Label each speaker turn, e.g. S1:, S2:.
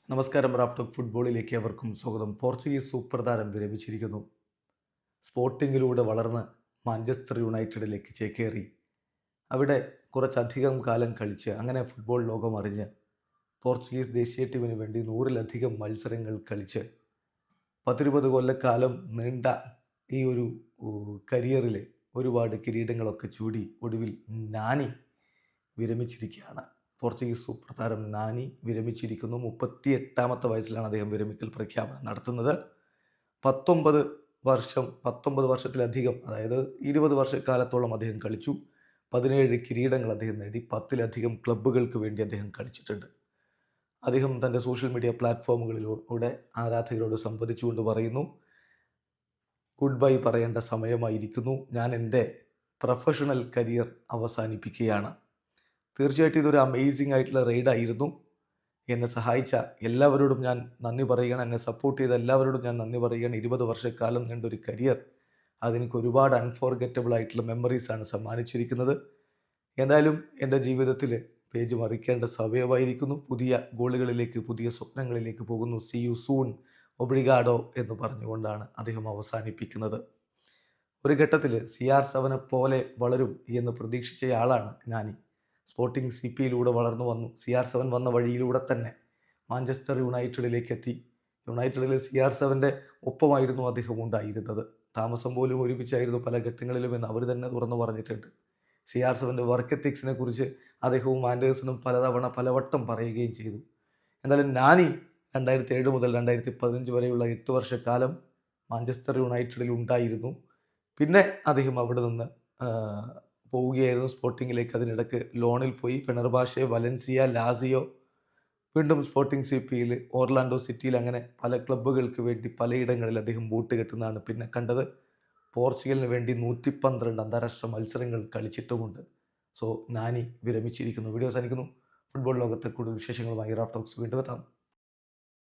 S1: നമസ്കാരം. Raf talk ഫുട്ബോളിലേക്ക് അവർക്കും സ്വാഗതം. പോർച്ചുഗീസ് സൂപ്പർ താരം വിരമിച്ചിരിക്കുന്നു. സ്പോർട്ടിങ്ങിലൂടെ വളർന്ന് മാഞ്ചസ്റ്റർ യുണൈറ്റഡിലേക്ക് ചേക്കേറി അവിടെ കുറച്ചധികം കാലം കളിച്ച് അങ്ങനെ ഫുട്ബോൾ ലോകം അറിഞ്ഞ് പോർച്ചുഗീസ് ദേശീയ ടീമിന് വേണ്ടി 100-ലധികം മത്സരങ്ങൾ കളിച്ച് 10-20 കൊല്ലക്കാലം നീണ്ട ഈ ഒരു കരിയറിൽ ഒരുപാട് കിരീടങ്ങളൊക്കെ ചൂടി ഒടുവിൽ നാനി വിരമിച്ചിരിക്കുകയാണ്. പോർച്ചുഗീസ് സൂപ്പർ താരം നാനി വിരമിച്ചിരിക്കുന്നു. 38-ാമത്തെ വയസ്സിലാണ് അദ്ദേഹം വിരമിക്കൽ പ്രഖ്യാപനം നടത്തുന്നത്. 19 വർഷത്തിലധികം, അതായത് 20 വർഷക്കാലത്തോളം അദ്ദേഹം കളിച്ചു. 17 കിരീടങ്ങൾ അദ്ദേഹം നേടി. 10-ലധികം ക്ലബ്ബുകൾക്ക് വേണ്ടി അദ്ദേഹം കളിച്ചിട്ടുണ്ട്. അദ്ദേഹം തൻ്റെ സോഷ്യൽ മീഡിയ പ്ലാറ്റ്ഫോമുകളിലൂടെ ആരാധകരോട് സംവദിച്ചുകൊണ്ട് പറയുന്നു, ഗുഡ് ബൈ പറയേണ്ട സമയമായിരിക്കുന്നു. ഞാൻ എൻ്റെ പ്രൊഫഷണൽ കരിയർ അവസാനിപ്പിക്കുകയാണ്. തീർച്ചയായിട്ടും ഇതൊരു അമേസിംഗ് ആയിട്ടുള്ള റൈഡായിരുന്നു. എന്നെ സഹായിച്ച എല്ലാവരോടും ഞാൻ നന്ദി പറയുകയാണ്. എന്നെ സപ്പോർട്ട് ചെയ്ത എല്ലാവരോടും ഞാൻ നന്ദി പറയുകയാണ്. 20 വർഷക്കാലം നീണ്ടൊരു കരിയർ അതെനിക്ക് ഒരുപാട് അൺഫോർഗറ്റബിൾ ആയിട്ടുള്ള മെമ്മറീസാണ് സമ്മാനിച്ചിരിക്കുന്നത്. എന്തായാലും എൻ്റെ ജീവിതത്തിൽ പേജ് മറിക്കേണ്ട സമയമായിരിക്കുന്നു. പുതിയ ഗോളുകളിലേക്ക്, പുതിയ സ്വപ്നങ്ങളിലേക്ക് പോകുന്നു. സി യു സൂൺ, ഒബ്രിഗാഡോ എന്ന് പറഞ്ഞുകൊണ്ടാണ് അദ്ദേഹം അവസാനിപ്പിക്കുന്നത്. ഒരു ഘട്ടത്തിൽ CR7 പോലെ വളരും എന്ന് പ്രതീക്ഷിച്ചയാളാണ് നാനി. സ്പോർട്ടിംഗ് CPയിലൂടെ വളർന്നു വന്നു. CR7 വന്ന വഴിയിലൂടെ തന്നെ മാഞ്ചസ്റ്റർ യുണൈറ്റഡിലേക്ക് എത്തി. യുണൈറ്റഡിൽ CR7ൻ്റെ ഒപ്പമായിരുന്നു അദ്ദേഹം ഉണ്ടായിരുന്നത്. താമസം പോലും ഒരുമിച്ചായിരുന്നു പല ഘട്ടങ്ങളിലും എന്ന് അവർ തന്നെ തുറന്നു പറഞ്ഞിട്ടുണ്ട്. CR7ൻ്റെ വർക്ക് എത്തിക്സിനെ കുറിച്ച് അദ്ദേഹവും ആൻഡേഴ്സണും പലവട്ടം പറയുകയും ചെയ്തു. എന്തായാലും നാനി 2007 മുതൽ 2015 വരെയുള്ള 8 വർഷക്കാലം മാഞ്ചസ്റ്റർ യുണൈറ്റഡിൽ ഉണ്ടായിരുന്നു. പിന്നെ അദ്ദേഹം അവിടെ നിന്ന് പോവുകയായിരുന്നു സ്പോർട്ടിങ്ങിലേക്ക്. അതിനിടയ്ക്ക് ലോണിൽ പോയി. ഫെനർബാഷെ, വലൻസിയ, ലാസിയോ, വീണ്ടും സ്പോർട്ടിംഗ് CPയിൽ, ഓർലാൻഡോ സിറ്റിയിൽ, അങ്ങനെ പല ക്ലബ്ബുകൾക്ക് വേണ്ടി പലയിടങ്ങളിൽ അദ്ദേഹം ബൂട്ട് കെട്ടുന്നതാണ് പിന്നെ കണ്ടത്. പോർച്ചുഗലിന് വേണ്ടി 112 അന്താരാഷ്ട്ര മത്സരങ്ങൾ കളിച്ചിട്ടുമുണ്ട്. സോ നാനി വിരമിച്ചിരിക്കുന്നു. വീഡിയോ അവസാനിക്കുന്നു. ഫുട്ബോൾ ലോകത്തെ കൂടുതൽ വിശേഷങ്ങളുമായി റാഫ് ടോക്സ് വീണ്ടും എത്താം.